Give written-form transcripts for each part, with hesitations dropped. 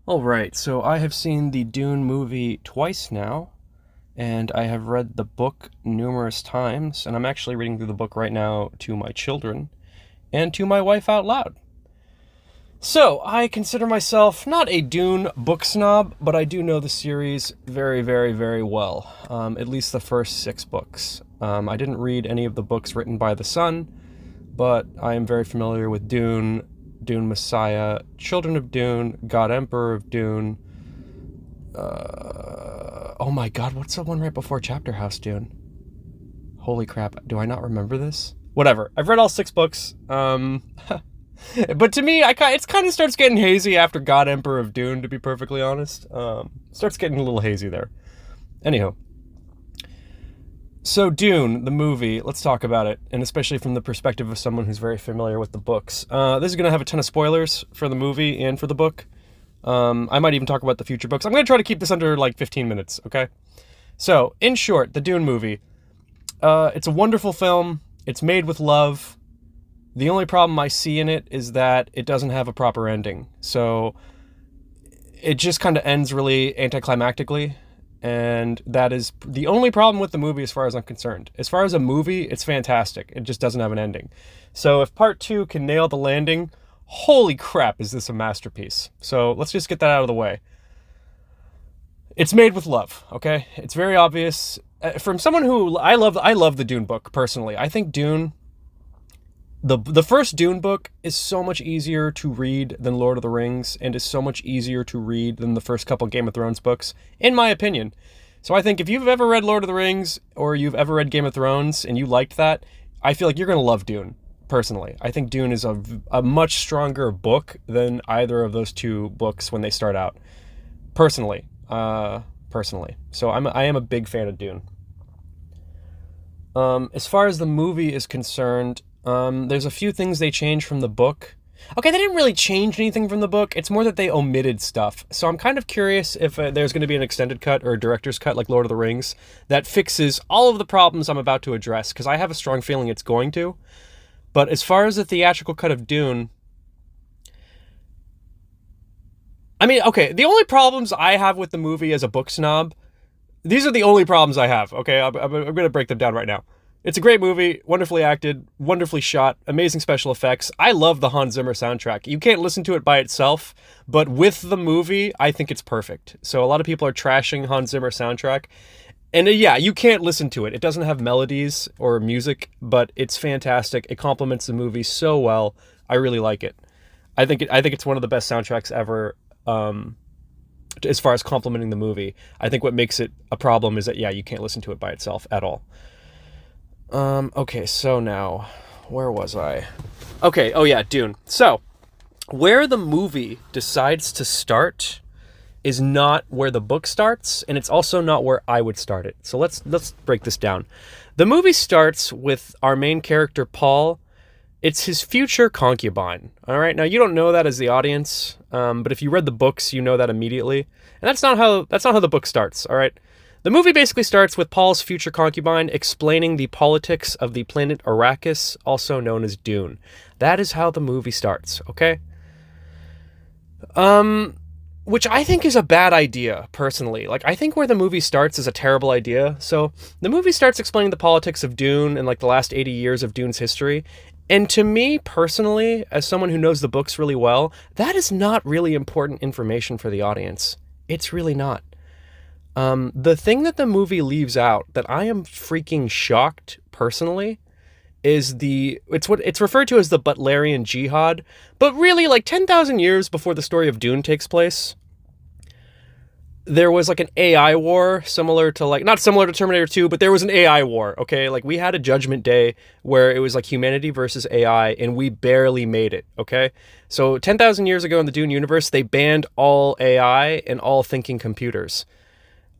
All right, so I have seen the Dune movie twice now, and I have read the book numerous times, and I'm actually reading through the book right now to my children and to my wife out loud. So, I consider myself not a Dune book snob, but I do know the series very, very, very well. At least the first six books. I didn't read any of the books written by the son, but I am very familiar with Dune, Dune Messiah, Children of Dune, God Emperor of Dune. Oh my god, what's the one right before Chapter House Dune? Holy crap, do I not remember this? Whatever, I've read all six books. But to me, it kind of starts getting hazy after God Emperor of Dune, to be perfectly honest. Starts getting a little hazy there. Anyhow. So Dune, the movie, let's talk about it, and especially from the perspective of someone who's very familiar with the books. This is going to have a ton of spoilers for the movie and for the book. I might even talk about the future books. I'm going to try to keep this under like 15 minutes, okay? So, in short, the Dune movie. It's a wonderful film. It's made with love. The only problem I see in it is that it doesn't have a proper ending. So, it just kind of ends really anticlimactically. And that is the only problem with the movie as far as I'm concerned. As far as a movie, it's fantastic. It just doesn't have an ending. So if part two can nail the landing, holy crap, is this a masterpiece. So let's just get that out of the way. It's made with love, okay? It's very obvious. From someone who, I love the Dune book, personally. I think Dune, the first Dune book is so much easier to read than Lord of the Rings, and is so much easier to read than the first couple Game of Thrones books, in my opinion. So I think if you've ever read Lord of the Rings, or you've ever read Game of Thrones, and you liked that, I feel like you're going to love Dune, personally. I think Dune is a much stronger book than either of those two books when they start out. Personally. So I am a big fan of Dune. As far as the movie is concerned, there's a few things they changed from the book. Okay, they didn't really change anything from the book. It's more that they omitted stuff. So I'm kind of curious if there's going to be an extended cut or a director's cut like Lord of the Rings that fixes all of the problems I'm about to address, because I have a strong feeling it's going to. But as far as the theatrical cut of Dune, I mean, okay, the only problems I have with the movie as a book snob, these are the only problems I have, okay? I'm going to break them down right now. It's a great movie, wonderfully acted, wonderfully shot, amazing special effects. I love the Hans Zimmer soundtrack. You can't listen to it by itself, but with the movie, I think it's perfect. So a lot of people are trashing Hans Zimmer soundtrack. And yeah, you can't listen to it. It doesn't have melodies or music, but it's fantastic. It complements the movie so well. I really like it. I think it's one of the best soundtracks ever. As far as complementing the movie, I think what makes it a problem is that, yeah, you can't listen to it by itself at all. Okay, so now, where was I? Okay, oh yeah, Dune. So, where the movie decides to start is not where the book starts, and it's also not where I would start it. So let's break this down. The movie starts with our main character, Paul. It's his future concubine. All right, now you don't know that as the audience, but if you read the books, you know that immediately. And that's not how the book starts. All right. The movie basically starts with Paul's future concubine explaining the politics of the planet Arrakis, also known as Dune. That is how the movie starts, okay? Which I think is a bad idea, personally. Like, I think where the movie starts is a terrible idea. So, the movie starts explaining the politics of Dune and, like, the last 80 years of Dune's history. And to me, personally, as someone who knows the books really well, that is not really important information for the audience. It's really not. The thing that the movie leaves out that I am freaking shocked personally is it's referred to as the Butlerian Jihad, but really like 10,000 years before the story of Dune takes place, there was like an AI war similar to not similar to Terminator 2, but there was an AI war, okay? Like we had a Judgment Day where it was like humanity versus AI and we barely made it, okay? So 10,000 years ago in the Dune universe, they banned all AI and all thinking computers.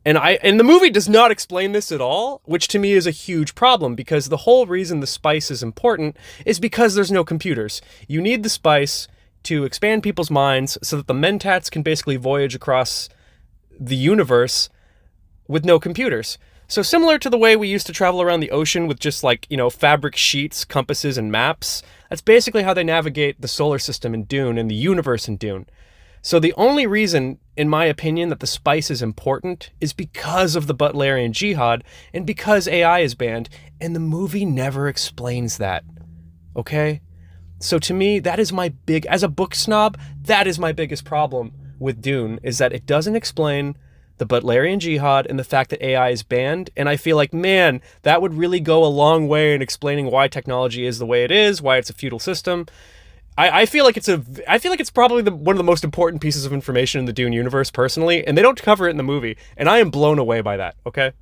And the movie does not explain this at all, which to me is a huge problem, because the whole reason the spice is important is because there's no computers. You need the spice to expand people's minds so that the mentats can basically voyage across the universe with no computers. So similar to the way we used to travel around the ocean with just fabric sheets, compasses, and maps, that's basically how they navigate the solar system in Dune and the universe in Dune. So the only reason, in my opinion, that the spice is important is because of the Butlerian Jihad and because AI is banned, and the movie never explains that. Okay? So to me, that is my as a book snob, that is my biggest problem with Dune, is that it doesn't explain the Butlerian Jihad and the fact that AI is banned. And I feel like, man, that would really go a long way in explaining why technology is the way it is, why it's a feudal system. I feel like it's probably one of the most important pieces of information in the Dune universe, personally, and they don't cover it in the movie, and I am blown away by that, okay?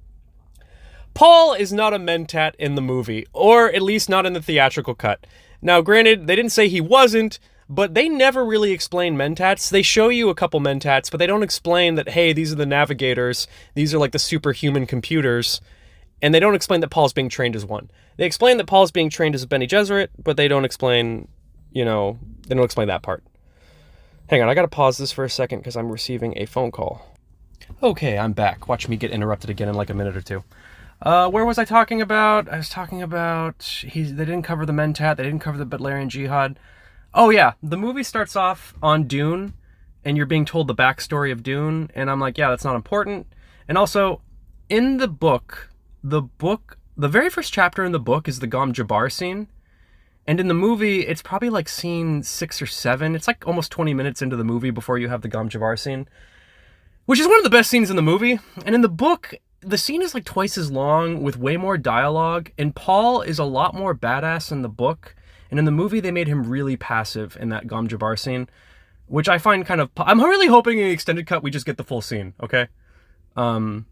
Paul is not a mentat in the movie, or at least not in the theatrical cut. Now, granted, they didn't say he wasn't, but they never really explain mentats. They show you a couple mentats, but they don't explain that, hey, these are the navigators, these are like the superhuman computers, and they don't explain that Paul's being trained as one. They explain that Paul's being trained as a Bene Gesserit, but they don't explain, they don't explain that part. Hang on, I gotta pause this for a second because I'm receiving a phone call. Okay, I'm back. Watch me get interrupted again in like a minute or two. Where was I talking about? I was talking about they didn't cover the mentat, they didn't cover the Butlerian Jihad. Oh yeah, the movie starts off on Dune, and you're being told the backstory of Dune, and I'm like, yeah, that's not important. And also, in the very first chapter in the book is the Gamja Bar Scene, and in the movie, it's probably like scene 6 or 7. It's like almost 20 minutes into the movie before you have the Gamja Bar Scene, which is one of the best scenes in the movie. And in the book, the scene is like twice as long with way more dialogue, and Paul is a lot more badass in the book. And in the movie, they made him really passive in that Gamja Bar Scene, which I find kind of... I'm really hoping in the extended cut we just get the full scene, okay? I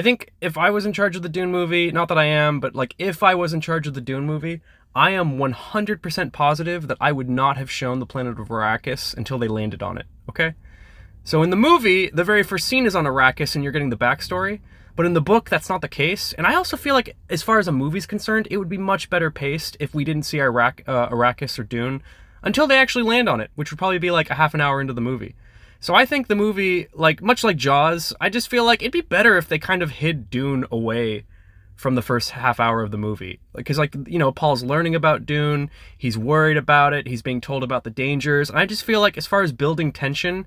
think if I was in charge of the Dune movie, not that I am, but like if I was in charge of the Dune movie, I am 100% positive that I would not have shown the planet of Arrakis until they landed on it, okay? So in the movie, the very first scene is on Arrakis and you're getting the backstory, but in the book, that's not the case. And I also feel like, as far as a movie's concerned, it would be much better paced if we didn't see Arrakis or Dune until they actually land on it, which would probably be like a half an hour into the movie. So I think the movie, like much like Jaws, I just feel like it'd be better if they kind of hid Dune away from the first half hour of the movie. Because, like, Paul's learning about Dune, he's worried about it, he's being told about the dangers. And I just feel like, as far as building tension,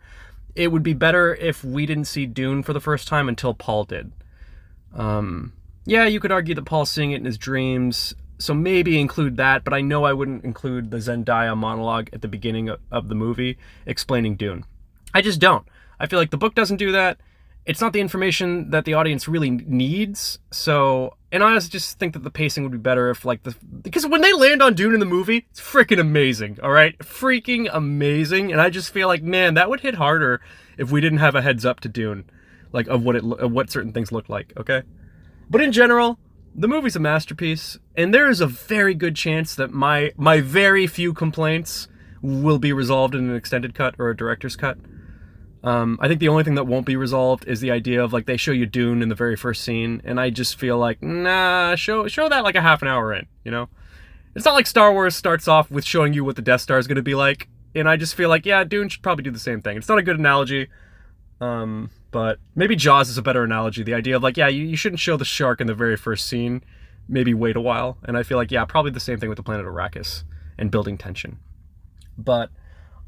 it would be better if we didn't see Dune for the first time until Paul did. Yeah, you could argue that Paul's seeing it in his dreams, so maybe include that, but I know I wouldn't include the Zendaya monologue at the beginning of the movie explaining Dune. I just don't. I feel like the book doesn't do that. It's not the information that the audience really needs, so... And I just think that the pacing would be better if, like, because when they land on Dune in the movie, it's freaking amazing, all right? Freaking amazing, and I just feel like, man, that would hit harder if we didn't have a heads up to Dune, like, of what certain things look like, okay? But in general, the movie's a masterpiece, and there is a very good chance that my very few complaints will be resolved in an extended cut or a director's cut. I think the only thing that won't be resolved is the idea of, like, they show you Dune in the very first scene, and I just feel like, nah, show that like a half an hour in, It's not like Star Wars starts off with showing you what the Death Star is going to be like, and I just feel like, yeah, Dune should probably do the same thing. It's not a good analogy, but maybe Jaws is a better analogy. The idea of, like, yeah, you shouldn't show the shark in the very first scene, maybe wait a while, and I feel like, yeah, probably the same thing with the planet Arrakis and building tension. But...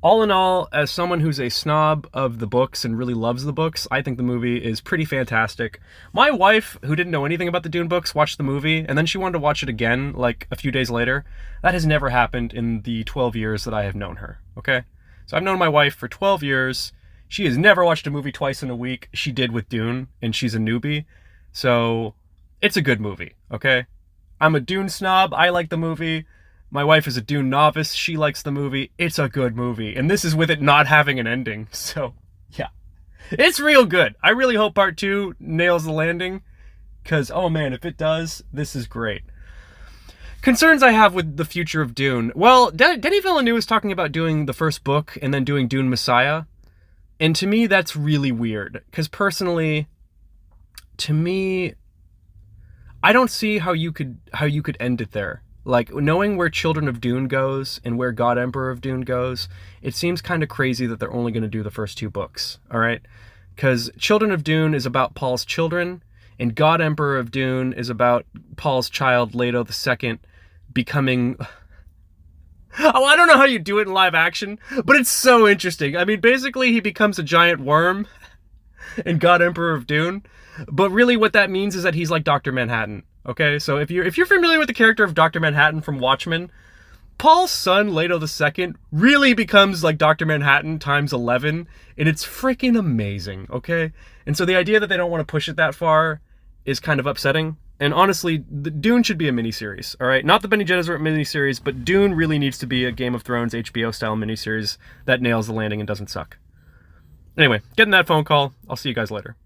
all in all, as someone who's a snob of the books and really loves the books, I think the movie is pretty fantastic. My wife, who didn't know anything about the Dune books, watched the movie, and then she wanted to watch it again, like, a few days later. That has never happened in the 12 years that I have known her, okay? So I've known my wife for 12 years. She has never watched a movie twice in a week. She did with Dune, and she's a newbie. So, it's a good movie, okay? I'm a Dune snob. I like the movie. My wife is a Dune novice. She likes the movie. It's a good movie. And this is with it not having an ending. So, yeah. It's real good. I really hope part 2 nails the landing. Because, oh man, if it does, this is great. Concerns I have with the future of Dune. Well, Denis Villeneuve is talking about doing the first book and then doing Dune Messiah. And to me, that's really weird. Because personally, to me, I don't see how you could end it there. Like, knowing where Children of Dune goes and where God Emperor of Dune goes, it seems kind of crazy that they're only going to do the first 2 books, all right? Because Children of Dune is about Paul's children, and God Emperor of Dune is about Paul's child, Leto II, becoming... Oh, I don't know how you do it in live action, but it's so interesting. I mean, basically, he becomes a giant worm in God Emperor of Dune, but really what that means is that he's like Dr. Manhattan. Okay, so if you're familiar with the character of Dr. Manhattan from Watchmen, Paul's son, Leto II, really becomes like Dr. Manhattan times 11, and it's freaking amazing, okay? And so the idea that they don't want to push it that far is kind of upsetting. And honestly, Dune should be a miniseries, all right? Not the Bene Gesserit miniseries, but Dune really needs to be a Game of Thrones HBO-style miniseries that nails the landing and doesn't suck. Anyway, getting that phone call. I'll see you guys later.